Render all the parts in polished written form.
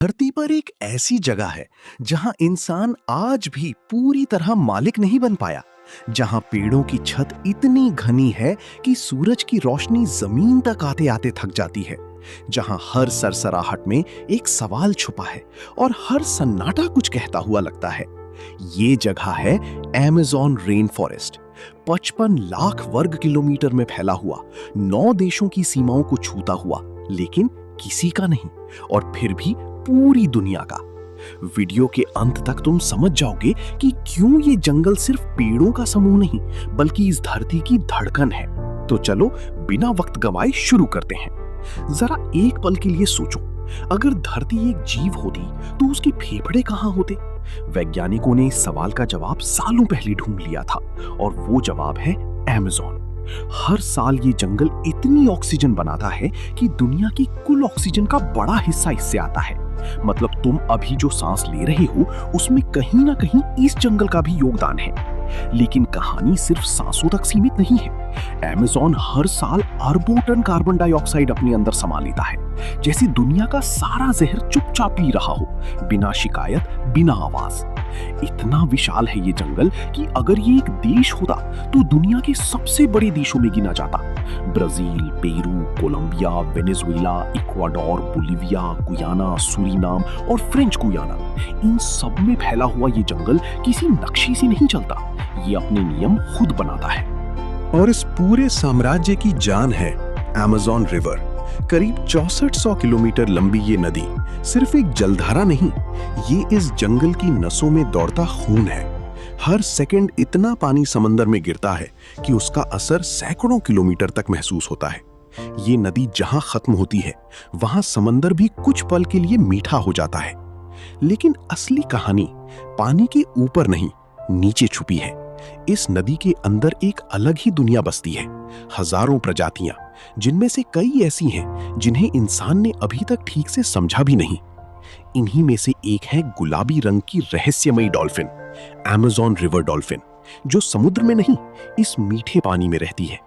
धरती पर एक ऐसी जगह है जहां इंसान आज भी पूरी तरह मालिक नहीं बन पाया, जहां पेड़ों की छत इतनी घनी है कि सूरज की रोशनी जमीन तक आते आते थक जाती है, जहां हर सरसराहट में एक सवाल छुपा है और हर सन्नाटा कुछ कहता हुआ लगता है। ये जगह है अमेज़न रेन फॉरेस्ट। 55 लाख वर्ग किलोमीटर में फैला हुआ, 9 देशों की सीमाओं को छूता हुआ, लेकिन किसी का नहीं, और फिर भी पूरी दुनिया का। वीडियो के अंत तक तुम समझ जाओगे कि क्यों ये जंगल सिर्फ पेड़ों का समूह नहीं, बल्कि इस धरती की धड़कन है। तो चलो बिना वक्त गंवाए शुरू करते हैं। जरा एक पल के लिए सोचो, अगर धरती एक जीव होती तो उसके फेफड़े कहां होते? वैज्ञानिकों ने इस सवाल का जवाब सालों पहले ढूंढ लिया था, और वो जवाब है अमेज़न। हर साल ये जंगल इतनी ऑक्सीजन बनाता है कि दुनिया की कुल ऑक्सीजन का बड़ा हिस्सा इससे आता है। मतलब तुम अभी जो सांस ले रहे हो, उसमें कहीं ना कहीं इस जंगल का भी योगदान है। लेकिन कहानी सिर्फ सांसों तक सीमित नहीं है। अमेज़न हर साल अरबों टन कार्बन डाइऑक्साइड अपने अंदर समा लेता है, जैसे दुनिया का सारा जहर चुपचाप पी रहा हो, बिना शिकायत, बिना आवाज। इतना विशाल है ये जंगल कि अगर ये एक देश होता तो दुनिया के सबसे बड़े देशों में गिना जाता। Brazil, Peru, Colombia, Venezuela, Ecuador, Bolivia, Guyana, Suriname और फ्रेंच गुयाना, इन सब में फैला हुआ ये जंगल किसी नक्शे से नहीं चलता, ये अपने नियम खुद बनाता है। और इस पूरे साम्राज्य की जान है अमेज़न रिवर। करीब 6400 किलोमीटर लंबी ये नदी सिर्फ एक जलधारा नहीं, ये इस जंगल की नसों में दौड़ता खून है। हर सेकंड इतना पानी समंदर में गिरता है कि उसका असर सैकड़ों किलोमीटर तक महसूस होता है। ये नदी जहां खत्म होती है, वहां समंदर भी कुछ पल के लिए मीठा हो जाता है। लेकिन असली कहानी पानी के ऊपर नहीं, नीचे छुपी है। इस नदी के अंदर एक अलग ही दुनिया बसती है। हजारों प्रजातियां, जिनमें से कई ऐसी हैं जिन्हें इंसान ने अभी तक ठीक से समझा भी नहीं। इन्हीं में से एक है गुलाबी रंग की रहस्यमयी डॉल्फिन, अमेज़न रिवर डॉल्फिन, जो समुद्र में नहीं, इस मीठे पानी में रहती है।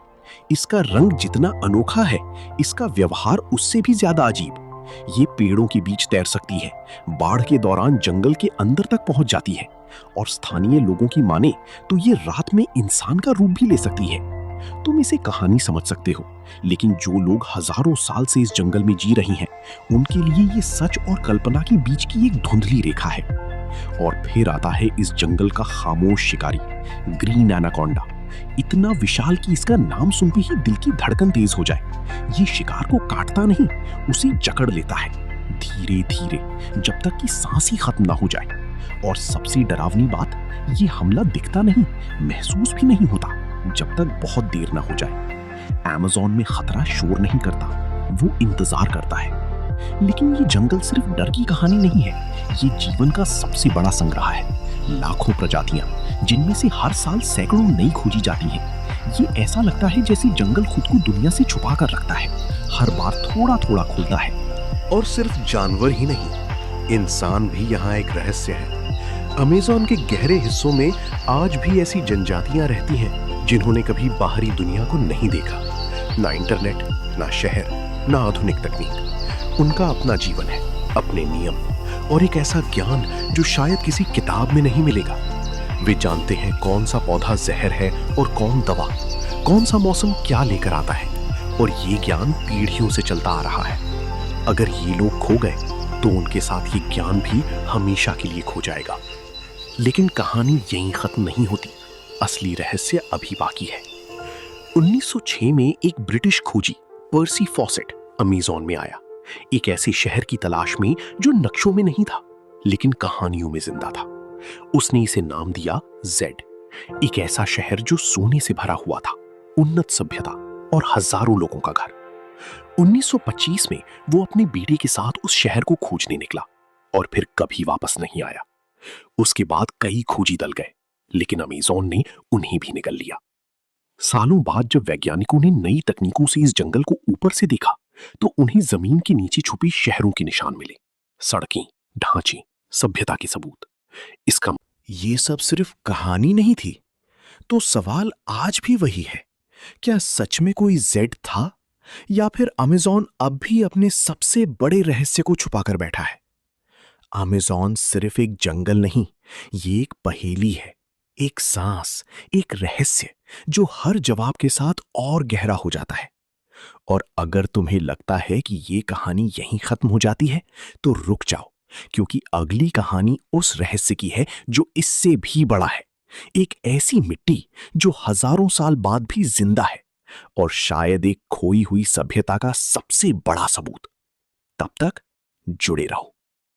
इसका रंग जितना अनोखा है, इसका व्यवहार उससे भी ज्यादा अजीब। ये पेड़ों के बीच तैर सकती है, बाढ़ के दौरान जंगल के अंदर तक पहुंच जाती है, और स्थानीय लोगों की माने तो ये रात में इंसान का रूप भी ले सकती है। तुम इसे कहानी समझ सकते हो, लेकिन जो लोग हजारों साल से इस जंगल में जी रहे हैं, उनके लिए ये सच और कल्पना के बीच की एक धुंधली रेखा है। और फिर आता है इस जंगल का खामोश शिकारी, ग्रीन एनाकोंडा। इतना विशाल कि इसका नाम सुनते ही दिल की धड़कन तेज हो जाए। ये शिकार को काटता नहीं, उसे जकड़ लेता है, धीरे धीरे, जब तक कि सांस ही खत्म ना हो जाए। और सबसे डरावनी बात, ये हमला दिखता नहीं, महसूस भी नहीं होता, जब तक बहुत देर ना हो जाए। अमेज़न में खतरा शोर नहीं करता, वो इंतजार करता है। लेकिन ये जंगल सिर्फ डर की कहानी नहीं है, ये जीवन का सबसे बड़ा संग्रह है। लाखों प्रजातियां, जिनमें से हर साल सैकड़ों नई खोजी जाती हैं। ये ऐसा लगता है जैसे जंगल खुद को दुनिया से छुपा कर रखता है, हर बार थोड़ा थोड़ा खुलता है। और सिर्फ जानवर ही नहीं, इंसान भी यहाँ एक रहस्य है। अमेज़न के गहरे हिस्सों में आज भी ऐसी जनजातियां रहती हैं जिन्होंने कभी बाहरी दुनिया को नहीं देखा। ना इंटरनेट, ना शहर, ना आधुनिक तकनीक। उनका अपना जीवन है, अपने नियम, और एक ऐसा ज्ञान जो शायद किसी किताब में नहीं मिलेगा। वे जानते हैं कौन सा पौधा जहर है और कौन दवा, कौन सा मौसम क्या लेकर आता है, और ये ज्ञान पीढ़ियों से चलता आ रहा है। अगर ये लोग खो गए तो उनके साथ ये ज्ञान भी हमेशा के लिए खो जाएगा। लेकिन कहानी यहीं खत्म नहीं होती, असली रहस्य अभी बाकी है। 1906 में एक ब्रिटिश खोजी पर्सी फॉसेट अमेज़न में आया, एक ऐसे शहर की तलाश में जो नक्शों में नहीं था, लेकिन कहानियों में जिंदा था। उसने इसे नाम दिया जेड, एक ऐसा शहर जो सोने से भरा हुआ था, उन्नत सभ्यता और हजारों लोगों का घर। 1925 में वो अपने बेटे के साथ उस शहर को खोजने निकला, और फिर कभी वापस नहीं आया। उसके बाद कई खोजी दल गए, लेकिन अमेज़न ने उन्हें भी निगल लिया। सालों बाद जब वैज्ञानिकों ने नई तकनीकों से इस जंगल को ऊपर से देखा, तो उन्हें जमीन के नीचे छुपी शहरों के निशान मिले, सड़कें, ढांचे, सभ्यता के सबूत। इसका ये सब सिर्फ कहानी नहीं थी, तो सवाल आज भी वही है, क्या सच में कोई जेड था, या फिर अमेज़न अब भी अपने सबसे बड़े रहस्य को छुपाकर बैठा है? अमेज़न सिर्फ एक जंगल नहीं, ये एक पहेली है, एक सांस, एक रहस्य जो हर जवाब के साथ और गहरा हो जाता है। और अगर तुम्हें लगता है कि ये कहानी यहीं खत्म हो जाती है, तो रुक जाओ, क्योंकि अगली कहानी उस रहस्य की है जो इससे भी बड़ा है। एक ऐसी मिट्टी जो हजारों साल बाद भी जिंदा है, और शायद एक खोई हुई सभ्यता का सबसे बड़ा सबूत। तब तक जुड़े रहो।